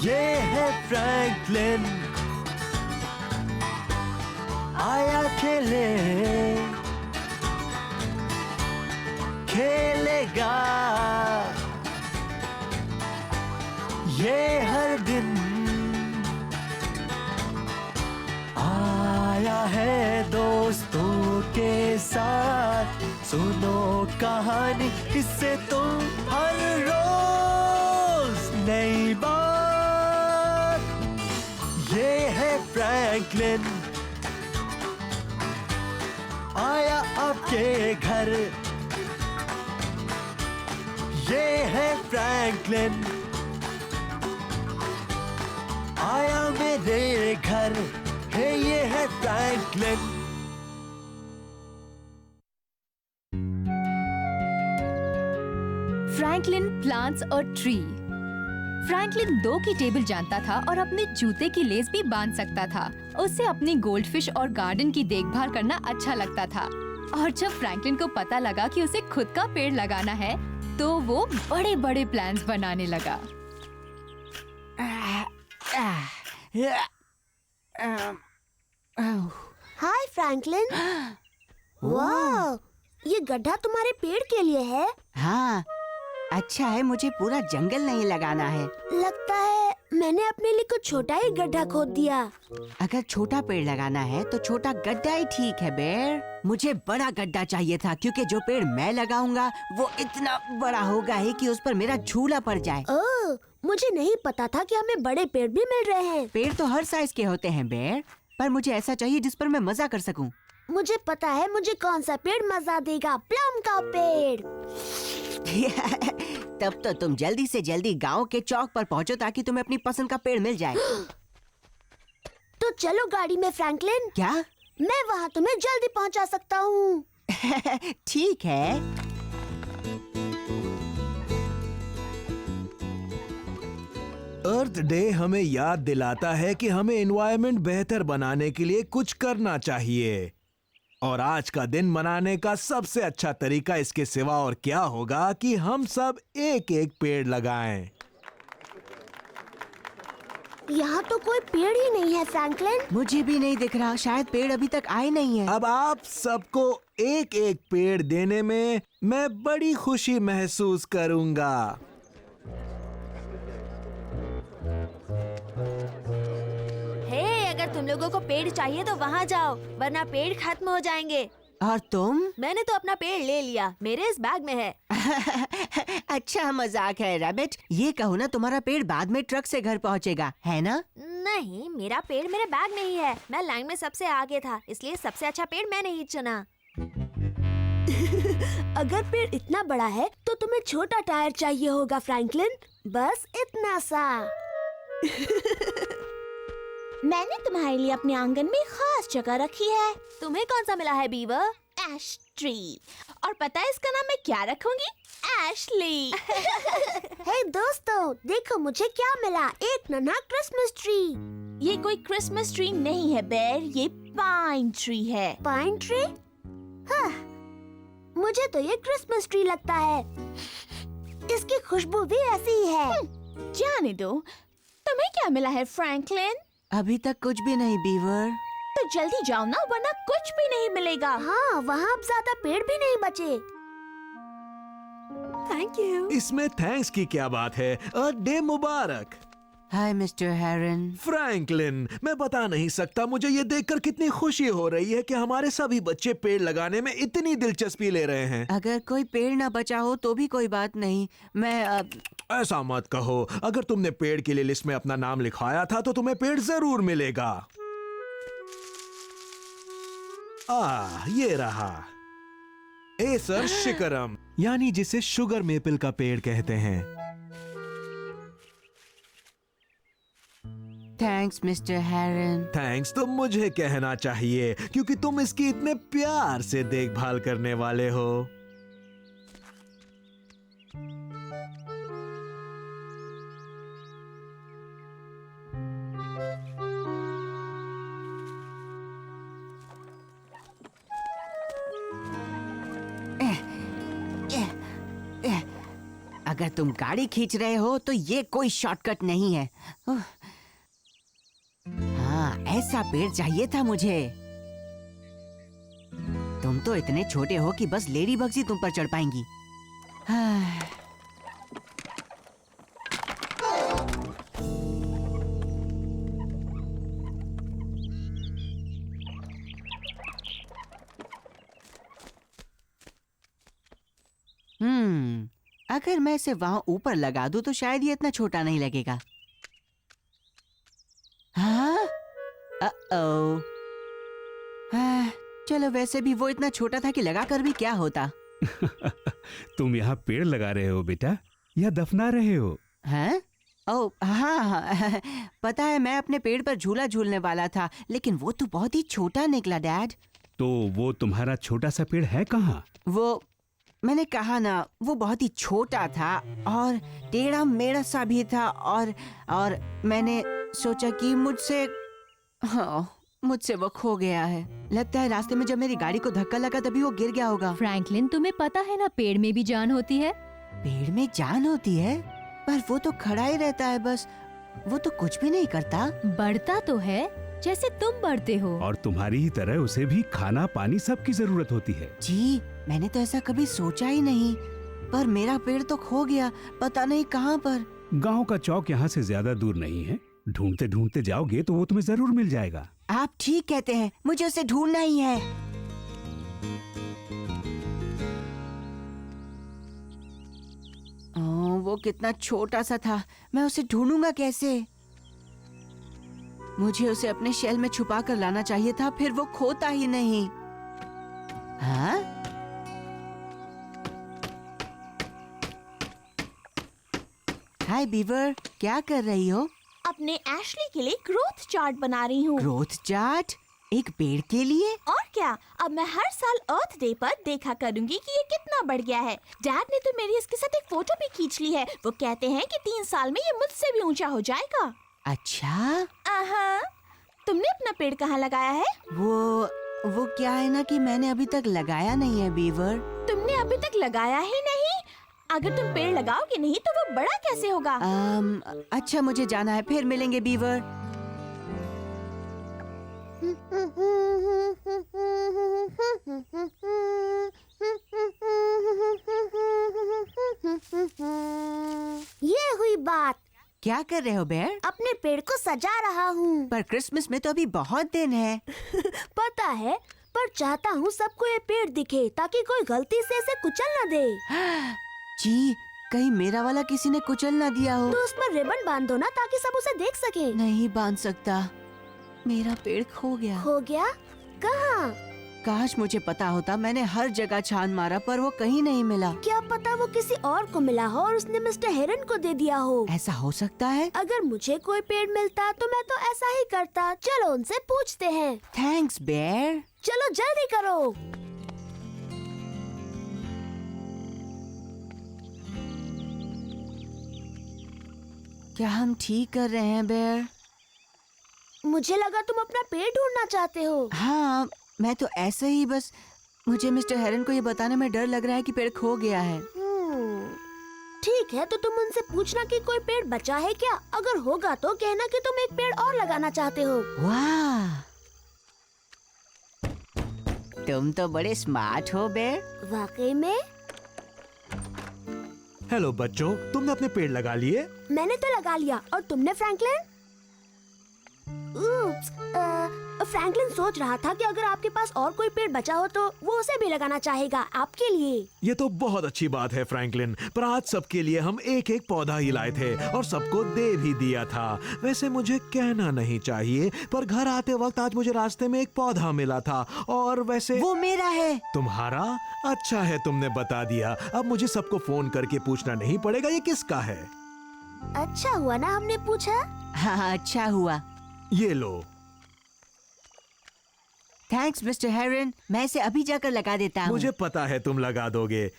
ये है फ्रैंकलिन, आया खेले, खेलेगा ये हर दिन। आया है दोस्तों के साथ, सुनो कहानी इससे तुम हर रोज नई बात। ये है फ्रैंकलिन, आया आपके घर। ये है फ्रैंकलिन, आया मेरे घर। हे ये है Franklin. Franklin plants a tree. Franklin 2 की टेबल जानता था और अपने जूते की लेस भी बांध सकता था। उसे अपनी गोल्डफिश और गार्डन की देखभाल करना अच्छा लगता था। और जब फ्रैंकलिन को पता लगा कि उसे खुद का पेड़ लगाना है, तो वो बड़े बड़े प्लान्स बनाने लगा। हाय फ्रैंकलिन। वाह, ये गड्ढा तुम्हारे पेड़ के लिए है। हाँ, अच्छा है, मुझे पूरा जंगल नहीं लगाना है। लगता है मैंने अपने लिए कुछ छोटा ही गड्ढा खोद दिया। अगर छोटा पेड़ लगाना है तो छोटा गड्ढा ही ठीक है बेर। मुझे बड़ा गड्ढा चाहिए था क्योंकि जो पेड़ मैं लगाऊंगा वो इतना बड़ा होगा ही कि उस पर मेरा झूला पड़ जाए। ओह, मुझे नहीं पता था कि हमें बड़े पेड़ भी मिल रहे हैं। पेड़ तो हर साइज के होते हैं बेर, पर मुझे ऐसा चाहिए जिस पर मैं मजा कर सकूं। मुझे पता है मुझे कौन सा पेड़ मजा देगा। प्लम का पेड़। तब तो तुम जल्दी से जल्दी गांव के चौक पर पहुंचो ताकि तुम्हें अपनी पसंद का पेड़ मिल जाए। तो चलो गाड़ी में फ्रैंकलिन। क्या? मैं वहाँ तुम्हें जल्दी पहुँचा सकता हूँ। ठीक है। अर्थ डे हमें याद दिलाता है कि हमें एनवायरनमेंट बेहतर बनाने के लिए कुछ करना चाहिए। और आज का दिन मनाने का सबसे अच्छा तरीका इसके सिवा और क्या होगा कि हम सब एक एक पेड़ लगाएं। यहाँ तो कोई पेड़ ही नहीं है फ्रैंकलिन। मुझे भी नहीं दिख रहा, शायद पेड़ अभी तक आए नहीं है। अब आप सबको एक एक पेड़ देने में मैं बड़ी खुशी महसूस करूंगा। अगर तुम लोगों को पेड़ चाहिए तो वहाँ जाओ, वरना पेड़ खत्म हो जाएंगे। और तुम? मैंने तो अपना पेड़ ले लिया, मेरे इस बैग में है। अच्छा मजाक है रैबिट। ये कहो ना, तुम्हारा पेड़ बाद में ट्रक से घर पहुँचेगा, है ना? नहीं, मेरा पेड़ मेरे बैग में ही है। मैं लाइन में सबसे आगे था, इसलिए सबसे अच्छा पेड़ मैंने ही चुना। अगर पेड़ इतना बड़ा है तो तुम्हें छोटा टायर चाहिए होगा फ्रैंकलिन। बस इतना सा। मैंने तुम्हारे लिए अपने आंगन में खास जगह रखी है। तुम्हें कौन सा मिला है बीवर? ऐश ट्री। और पता है इसका नाम मैं क्या रखूंगी? एशली। हे दोस्तों, देखो मुझे क्या मिला। एक नन्हा क्रिसमस ट्री। ये कोई क्रिसमस ट्री नहीं है बेर, ये पाइन ट्री है। Pine tree? हाँ, मुझे तो ये क्रिसमस ट्री लगता है। इसकी खुशबू भी ऐसी ही है। जाने दो। तुम्हें क्या मिला है फ्रैंकलिन? अभी तक कुछ भी नहीं बीवर। तो जल्दी जाओ ना, वरना कुछ भी नहीं मिलेगा। हाँ, वहाँ अब ज्यादा पेड़ भी नहीं बचे। Thank you. इसमें थैंक्स की क्या बात है। अर्थ डे मुबारक। हाय मिस्टर हेरन। फ्रैंकलिन, मैं बता नहीं सकता मुझे ये देखकर कितनी खुशी हो रही है कि हमारे सभी बच्चे पेड़ लगाने में इतनी दिलचस्पी ले रहे हैं। अगर कोई पेड़ ना बचा हो तो भी कोई बात नहीं। मैं ऐसा मत कहो। अगर तुमने पेड़ के लिए लिस्ट में अपना नाम लिखवाया था तो तुम्हें पेड़ जरूर मिलेगा। ये रहा एसर शिकरम, यानी जिसे शुगर मेपल का पेड़ कहते हैं। थैंक्स मिस्टर हेरन। थैंक्स तो मुझे कहना चाहिए क्योंकि तुम इसकी इतने प्यार से देखभाल करने वाले हो। अगर तुम गाड़ी खींच रहे हो तो ये कोई शॉर्टकट नहीं है। हाँ, ऐसा पेड़ चाहिए था मुझे। तुम तो इतने छोटे हो कि बस लेडी बग्स ही तुम पर चढ़ पाएंगी। हाँ। अगर मैं इसे वहां ऊपर लगा दूं तो शायद ये इतना छोटा नहीं लगेगा। हाँ? चलो, वैसे भी वो इतना छोटा था कि लगा कर भी क्या होता। तुम यहाँ पेड़ लगा रहे हो बेटा, या दफना रहे हो? हैं? ओह हाँ, पता है मैं अपने पेड़ पर झूला झूलने वाला था, लेकिन वो तो बहुत ही छोटा निकला डैड। तो वो तुम्हारा छोटा सा पेड़ है कहाँ? वो मैंने कहा ना, वो बहुत ही छोटा था और टेढ़ा मेढ़ा सा भी था और मैंने सोचा कि मुझसे वो खो गया है। लगता है रास्ते में जब मेरी गाड़ी को धक्का लगा तभी वो गिर गया होगा। फ्रैंकलिन, तुम्हें पता है ना, पेड़ में भी जान होती है। पेड़ में जान होती है? पर वो तो खड़ा ही रहता है बस, वो तो कुछ भी नहीं करता। बढ़ता तो है जैसे तुम बढ़ते हो। और तुम्हारी ही तरह उसे भी खाना पानी सबकी जरूरत होती है। जी, मैंने तो ऐसा कभी सोचा ही नहीं। पर मेरा पेड़ तो खो गया, पता नहीं कहाँ पर। गांव का चौक यहाँ से ज्यादा दूर नहीं है, ढूंढते ढूंढते जाओगे तो वो तुम्हें जरूर मिल जाएगा। आप ठीक कहते हैं, मुझे उसे ढूंढना ही है। वो कितना छोटा सा था, मैं उसे ढूंढूंगा कैसे? मुझे उसे अपने शेल में छुपा कर लाना चाहिए था, फिर वो खोता ही नहीं। हाँ? हाय बीवर, क्या कर रही हो? अपने एशली के लिए ग्रोथ चार्ट बना रही हूँ। Growth chart? एक पेड़ के लिए? और क्या, अब मैं हर साल अर्थ डे पर देखा करूंगी कि ये कितना बढ़ गया है। डैड ने तो मेरी इसके साथ एक फोटो भी खींच ली है। वो कहते हैं कि 3 साल में ये मुझसे भी ऊंचा हो जाएगा। अच्छा? तुमने अपना पेड़ कहाँ लगाया है? वो क्या है ना कि मैंने अभी तक लगाया नहीं है बीवर। तुमने अभी तक लगाया ही नहीं? अगर तुम पेड़ लगाओगे नहीं तो वो बड़ा कैसे होगा? अच्छा, मुझे जाना है, फिर मिलेंगे बीवर। ये हुई बात। क्या कर रहे हो बेयर? अपने पेड़ को सजा रहा हूँ। पर क्रिसमस में तो अभी बहुत दिन है। पता है, पर चाहता हूँ सबको ये पेड़ दिखे ताकि कोई गलती से इसे कुचल न दे। जी, कहीं मेरा वाला किसी ने कुचल ना दिया हो। तो उस पर रिबन बांध दो ना ताकि सब उसे देख सके। नहीं बांध सकता, मेरा पेड़ खो गया। खो गया? कहाँ? काश मुझे पता होता, मैंने हर जगह छान मारा पर वो कहीं नहीं मिला। क्या पता वो किसी और को मिला हो और उसने मिस्टर हेरन को दे दिया हो। ऐसा हो सकता है। अगर मुझे कोई पेड़ मिलता तो मैं तो ऐसा ही करता। चलो उनसे पूछते हैं। Thanks Bear. चलो जल्दी करो। क्या हम ठीक कर रहे हैं बेयर? मुझे लगा तुम अपना पेड़ ढूंढना चाहते हो। हाँ, मैं तो ऐसे ही बस, मुझे मिस्टर हेरन को ये बताने में डर लग रहा है कि पेड़ खो गया है। ठीक है, तो तुम उनसे पूछना कि कोई पेड़ बचा है क्या। अगर होगा तो कहना कि तुम एक पेड़ और लगाना चाहते हो। वाह, तुम तो बड़े स्मार्ट हो बेयर। वाकई में? हेलो बच्चों, तुमने अपने पेड़ लगा लिए? मैंने तो लगा लिया। और तुमने फ्रैंकलिन? फ्रैंकलिन सोच रहा था कि अगर आपके पास और कोई पेड़ बचा हो तो वो उसे भी लगाना चाहेगा आपके लिए। ये तो बहुत अच्छी बात है फ्रैंकलिन, पर आज सबके लिए हम एक एक पौधा ही लाए थे और सबको दे भी दिया था। वैसे मुझे कहना नहीं चाहिए, पर घर आते वक्त आज मुझे रास्ते में एक पौधा मिला था और वैसे वो मेरा है। तुम्हारा? अच्छा है तुमने बता दिया। अब मुझे सबको फोन करके पूछना नहीं पड़ेगा ये किसका है। अच्छा हुआ ना हमने पूछा। हाँ, अच्छा हुआ। ये लो। थैंक्स मिस्टर हेरन, मैं इसे अभी जाकर लगा देता हूँ। मुझे पता है तुम लगा दोगे।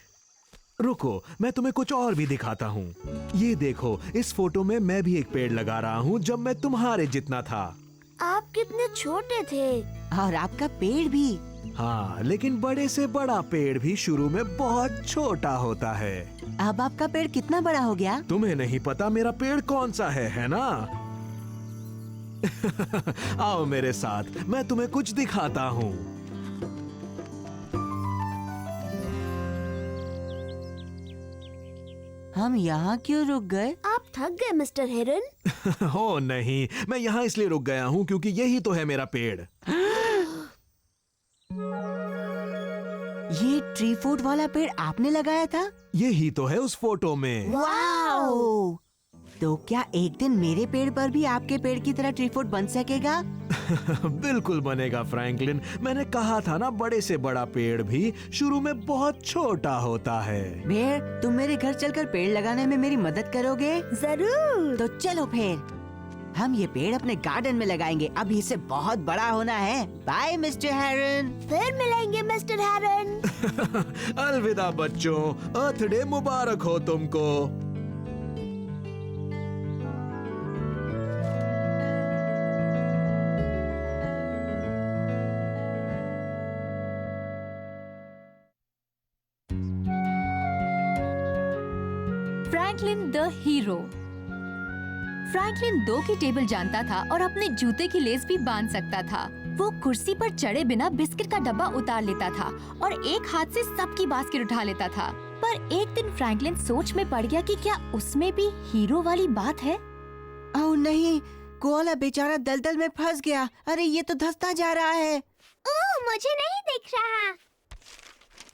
रुको, मैं तुम्हें कुछ और भी दिखाता हूँ। ये देखो, इस फोटो में मैं भी एक पेड़ लगा रहा हूँ जब मैं तुम्हारे जितना था। आप कितने छोटे थे। और आपका पेड़ भी। हाँ, लेकिन बड़े से बड़ा पेड़ भी शुरू में बहुत छोटा होता है। अब आपका पेड़ कितना बड़ा हो गया? तुम्हें नहीं पता मेरा पेड़ कौन सा है ना? आओ मेरे साथ, मैं तुम्हें कुछ दिखाता हूँ। हम यहाँ क्यों रुक गए? आप थक गए मिस्टर हेरन? हो नहीं, मैं यहाँ इसलिए रुक गया हूँ क्योंकि यही तो है मेरा पेड़। ये ट्री फूड वाला पेड़ आपने लगाया था? यही तो है उस फोटो में। वाओ! तो क्या एक दिन मेरे पेड़ पर भी आपके पेड़ की तरह ट्री फूड बन सकेगा? बिल्कुल बनेगा फ्रैंकलिन। मैंने कहा था ना, बड़े से बड़ा पेड़ भी शुरू में बहुत छोटा होता है। बेर, तुम मेरे घर चलकर पेड़ लगाने में मेरी मदद करोगे? जरूर। तो चलो फिर हम ये पेड़ अपने गार्डन में लगाएंगे। अभी इसे बहुत बड़ा होना है। बाय मिस्टर हेरन। फिर मिलेंगे मिस्टर हेरन। अलविदा बच्चों, अर्थ डे मुबारक हो तुमको। Franklin the hero. फ्रैंकलिन 2 की टेबल जानता था और अपने जूते की लेस भी बांध सकता था। वो कुर्सी पर चढ़े बिना बिस्किट का डब्बा उतार लेता था और एक हाथ से सबकी बास्केट उठा लेता था। पर एक दिन फ्रैंकलिन सोच में पड़ गया कि क्या उसमें भी हीरो वाली बात है। ओह नहीं, कोआला बेचारा दलदल में फंस गया। अरे ये तो धंसता जा रहा है। ओह, मुझे नहीं दिख रहा।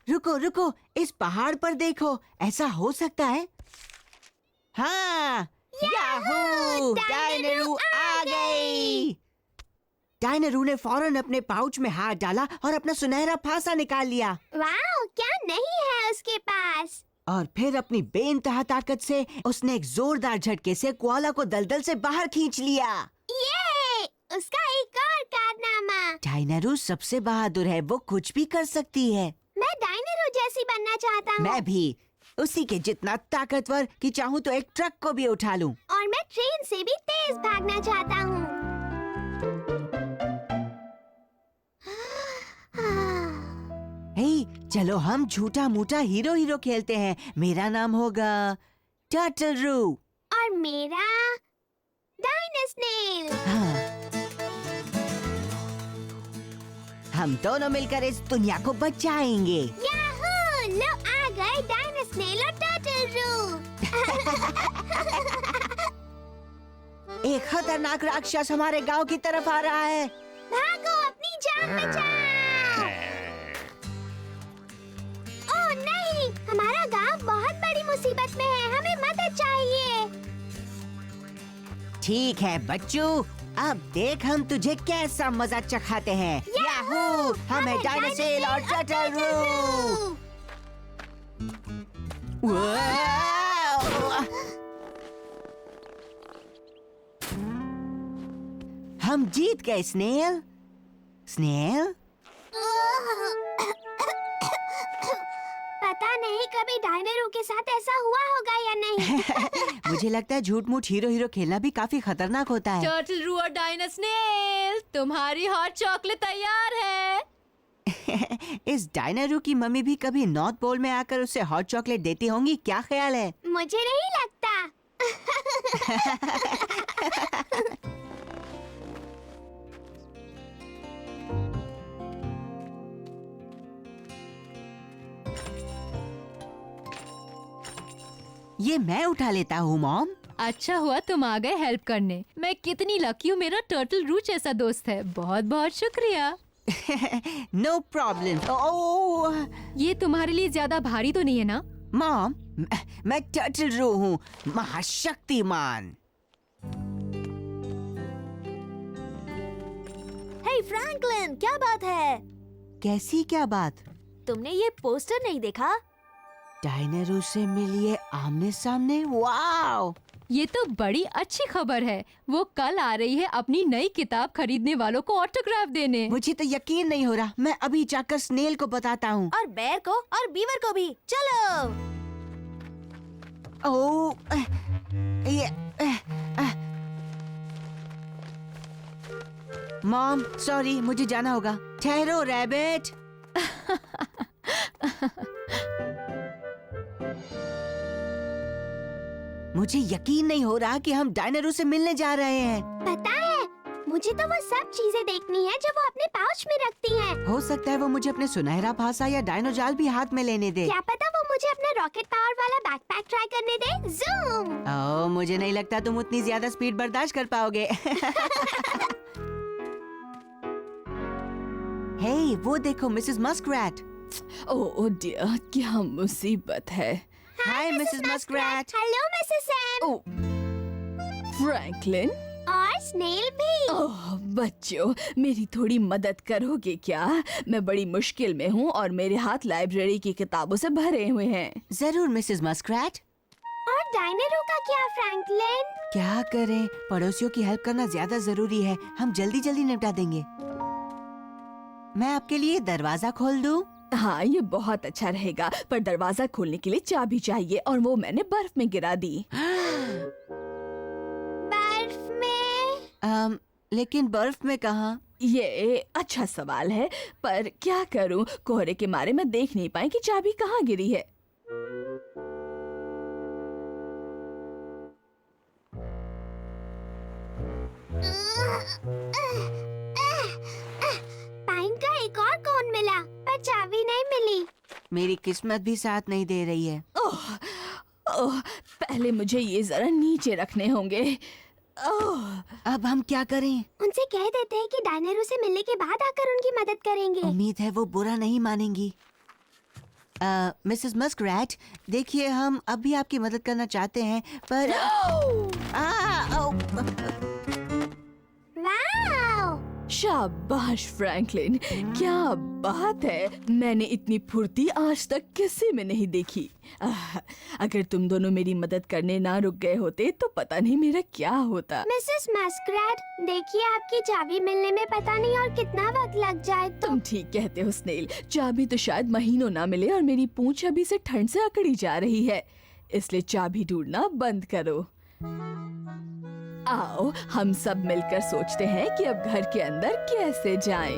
रुको रुको, इस पहाड़ पर देखो, ऐसा हो सकता है। हाँ, याहू! डायनारू आ गई। डायनारू ने फौरन अपने पाउच में हाथ डाला और अपना सुनहरा फांसा निकाल लिया। वाह, क्या नहीं है उसके पास। और फिर अपनी बेइंतहा ताकत से उसने एक जोरदार झटके से कोआला को दलदल से बाहर खींच लिया। ये उसका एक और कारनामा। डायनारू सबसे बहादुर है, वो कुछ भी कर सकती है। मैं डायनारू जैसी बनना चाहता हूँ। मैं भी उसी के जितना ताकतवर कि चाहूँ तो एक ट्रक को भी उठा लूं। और मैं ट्रेन से भी तेज भागना चाहता हूँ। हे, चलो हम झूठा मूठा हीरो हीरो खेलते हैं। मेरा नाम होगा टर्टलरू। और मेरा डायनास्नेल। हाँ। हम दोनों मिलकर इस दुनिया को बचाएंगे। याहू! लो आ गए डायनास्नेल और टर्टलरू। एक खतरनाक राक्षस हमारे गांव की तरफ आ रहा है। भागो, अपनी जान बचाओ। ओह नहीं, हमारा गांव बहुत बड़ी मुसीबत में है। हमें मदद चाहिए। ठीक है बच्चों, अब देख हम तुझे कैसा मजा चखाते हैं। याहू! हमें डायनासोर और टर्टलरू। वाह! हम जीत गए स्नेल। स्नेल, पता नहीं कभी डायनारू के साथ ऐसा हुआ होगा या नहीं। मुझे लगता है झूठ मूठ हीरो हीरो खेलना भी काफी खतरनाक होता है। टर्टलरू और डायनास्नेल, तुम्हारी हॉट चॉकलेट तैयार है। इस डायनारू की मम्मी भी कभी नॉर्थ पोल में आकर उसे हॉट चॉकलेट देती होंगी, क्या ख्याल है? मुझे नहीं लगता। ये मैं उठा लेता हूँ मॉम। अच्छा हुआ तुम आ गए हेल्प करने। मैं कितनी लकी हूँ, मेरा टर्टलरू जैसा दोस्त है। बहुत बहुत शुक्रिया। No problem. ओह ये तुम्हारे लिए ज्यादा भारी तो नहीं है ना? मॉम, मैं टर्टलरू हूँ, महाशक्तिमान। हे फ्रैंकलिन, क्या बात है? कैसी क्या बात? तुमने ये पोस्टर नहीं देखा? डायनारू से मिलिए आमने सामने। वाओ! ये तो बड़ी अच्छी खबर है। वो कल आ रही है अपनी नई किताब खरीदने वालों को ऑटोग्राफ देने। मुझे तो यकीन नहीं हो रहा। मैं अभी जाकर स्नेल को बताता हूँ। और बेर को और बीवर को भी। चलो। ओह, मॉम, सॉरी, मुझे जाना होगा। ठहरो रैबिट। मुझे यकीन नहीं हो रहा कि हम डायनारू से मिलने जा रहे हैं। पता है, मुझे तो वो सब चीजें देखनी है जो वो अपने पाउच में रखती हैं। हो सकता है वो मुझे अपने सुनहरा फांसा या डायनो जाल भी हाथ में लेने दे। क्या पता वो मुझे अपना रॉकेट पावर वाला बैकपैक ट्राई करने दे। जूम। ओह, मुझे नहीं लगता तुम उतनी ज्यादा स्पीड बर्दाश्त कर पाओगे। हे, वो देखो मिसेस मस्करैट। ओह डियर, क्या मुसीबत है। Hi Mrs Muskrat. Hello Mrs Sam. Oh, Franklin. और स्नेल भी। ओह बच्चों, मेरी थोड़ी मदद करोगे क्या? मैं बड़ी मुश्किल में हूँ और मेरे हाथ लाइब्रेरी की किताबों से भरे हुए हैं। जरूर मिसेस मस्करैट। और डायनारो का क्या फ्रैंकलिन? क्या करें, पड़ोसियों की हेल्प करना ज्यादा जरूरी है। हम जल्दी जल्दी निपटा देंगे। मैं आपके लिए दरवाजा खोल दूं? हाँ, ये बहुत अच्छा रहेगा, पर दरवाजा खोलने के लिए चाबी चाहिए और वो मैंने बर्फ में गिरा दी। बर्फ में? लेकिन बर्फ में कहाँ? ये अच्छा सवाल है, पर क्या करूँ, कोहरे के मारे मैं देख नहीं पाई कि चाबी कहाँ गिरी है। पाइन का एक और कोन मिला, पर चाबी नहीं मिली। मेरी किस्मत भी साथ नहीं दे रही है। ओह, ओह, पहले मुझे ये जरा नीचे रखने होंगे। ओह, अब हम क्या करें? उनसे कह देते हैं कि डायनारो से मिलने के बाद आकर उनकी मदद करेंगे। उम्मीद है वो बुरा नहीं मानेंगी। मिसेस मस्करैट, देखिए हम अब भी आपकी मदद करना चाहते हैं, पर वाओ! शाबाश फ्रैंकलिन, क्या बात है। मैंने इतनी फुर्ती आज तक किसी में नहीं देखी। अगर तुम दोनों मेरी मदद करने ना रुक गए होते तो पता नहीं मेरा क्या होता। मिसेस मस्करैट, देखिए आपकी चाबी मिलने में पता नहीं और कितना वक्त लग जाए। तुम ठीक कहते हो स्नेल, चाबी तो शायद महीनों ना मिले और मेरी पूंछ अभी से ठंड से अकड़ी जा रही है, इसलिए चाबी ढूंढना बंद करो। आओ हम सब मिलकर सोचते हैं कि अब घर के अंदर कैसे जाएं।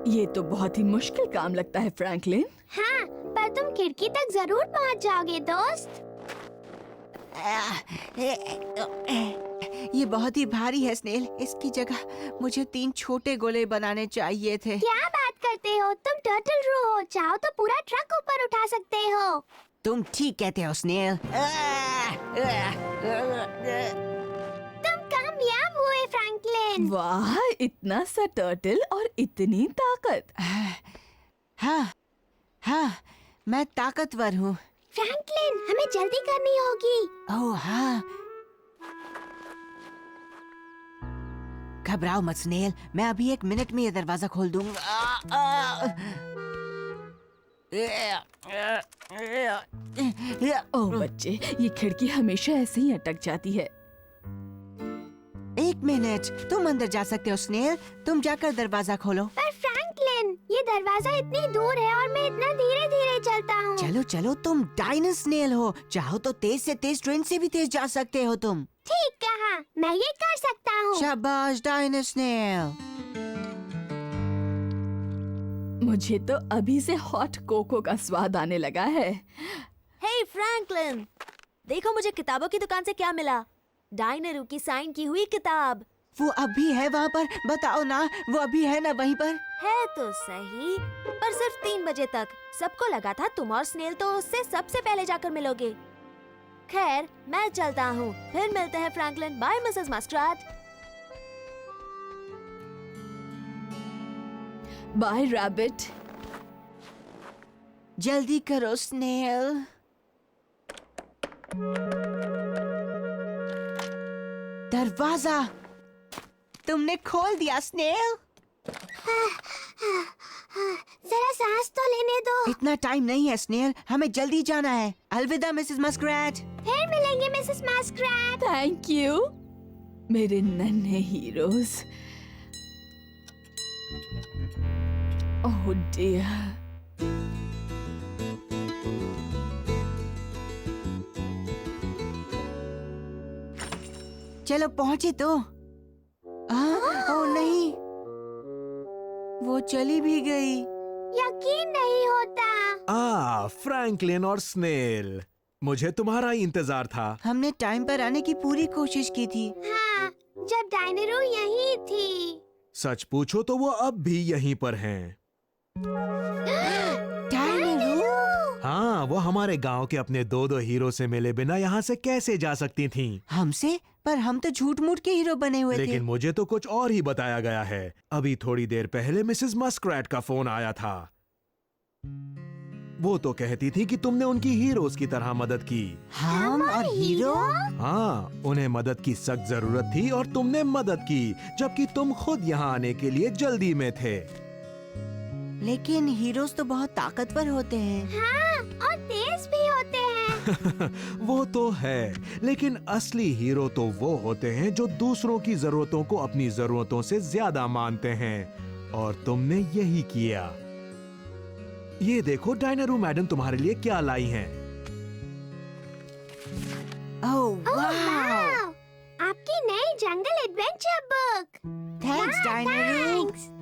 ये तो बहुत ही मुश्किल काम लगता है फ्रैंकलिन। हाँ, पर तुम खिड़की तक जरूर पहुंच जाओगे दोस्त। ये बहुत ही भारी है स्नेल। इसकी जगह मुझे 3 छोटे गोले बनाने चाहिए थे। क्या बात करते हो, तुम टर्टल रू हो, चाहो तो पूरा ट्रक ऊपर उठा सकते हो। तुम ठीक कहते हो स्नेल। तुम कामयाब हुए फ्रैंकलिन। वाह, इतना सा टर्टल और इतनी ताकत। हाँ, हाँ, मैं ताकतवर हूँ। फ्रैंकलिन, हमें जल्दी करनी होगी। ओह हाँ। घबराओ मत स्नेल, मैं अभी 1 मिनट में ये दरवाजा खोल दूंगा। ओह बच्चे, ये खिड़की हमेशा ऐसे ही अटक जाती है। 1 मिनट, तुम अंदर जा सकते हो स्नेल। तुम जाकर दरवाजा खोलो। पर फ्रैंकलिन, ये दरवाजा इतनी दूर है और मैं इतना धीरे धीरे चलता हूँ। चलो चलो, तुम डायनो स्नेल हो, चाहो तो तेज से तेज ट्रेन से भी तेज जा सकते हो तुम। ठीक कहा, मैं ये कर सकता हूँ। शाबाश डायनो स्नेल। मुझे तो अभी से हॉट कोको का स्वाद आने लगा है। हे फ्रैंकलिन, देखो मुझे किताबों की दुकान से क्या मिला। डायनारू की साइन की हुई किताब। वो अभी है वहाँ पर, बताओ ना, वो अभी है ना वहीं पर? है तो सही, पर सिर्फ 3 बजे तक। सबको लगा था तुम और स्नेल तो उससे सबसे पहले जाकर मिलोगे। खैर, मैं चलता हूँ, फिर मिलते हैं Franklin. Bye Mrs Muskrat. Bye rabbit. जल्दी करो स्नेल। दरवाजा तुमने खोल दिया स्नेल। जरा सांस तो लेने दो। इतना टाइम नहीं है स्नेल, हमें जल्दी जाना है। अलविदा मिसेस मस्करैट। फिर मिलेंगे मिसेस मस्करैट। थैंक यू मेरे नन्हे हीरोज। ओह डियर। चलो पहुंचे तो। ओ नहीं, वो चली भी गई। यकीन नहीं होता। फ्रैंकलिन और स्नेल, मुझे तुम्हारा ही इंतजार था। हमने टाइम पर आने की पूरी कोशिश की थी। हाँ, जब डायनेरू यहीं थी। सच पूछो तो वो अब भी यहीं पर हैं। डायनेरू? हाँ, वो हमारे गांव के अपने दो हीरो से मिले बिना यहाँ से कैसे जा सकती थीं? हमसे? पर हम तो झूठ मूठ के हीरो बने हुए लेकिन थे। मुझे तो कुछ और ही बताया गया है। अभी थोड़ी देर पहले मिसेस मस्क्रैट का फोन आया था। वो तो कहती थी कि तुमने उनकी हीरोज की तरह मदद की। हम और हीरो? हाँ, उन्हें मदद की सख्त जरूरत थी और तुमने मदद की, जबकि तुम खुद यहाँ आने के लिए जल्दी में थे। लेकिन हीरोज तो बहुत ताकतवर होते हैं। हाँ, और तेज भी होते हैं। वो तो है, लेकिन असली हीरो तो वो होते हैं जो दूसरों की जरूरतों को अपनी जरूरतों से ज्यादा मानते हैं, और तुमने यही किया। ये देखो डायनेरू मैडम तुम्हारे लिए क्या लाई हैं। ओह वाह! आपकी नई जंगल एडवेंचर बुक। थैंक्स डायनेरू। थैंक्स।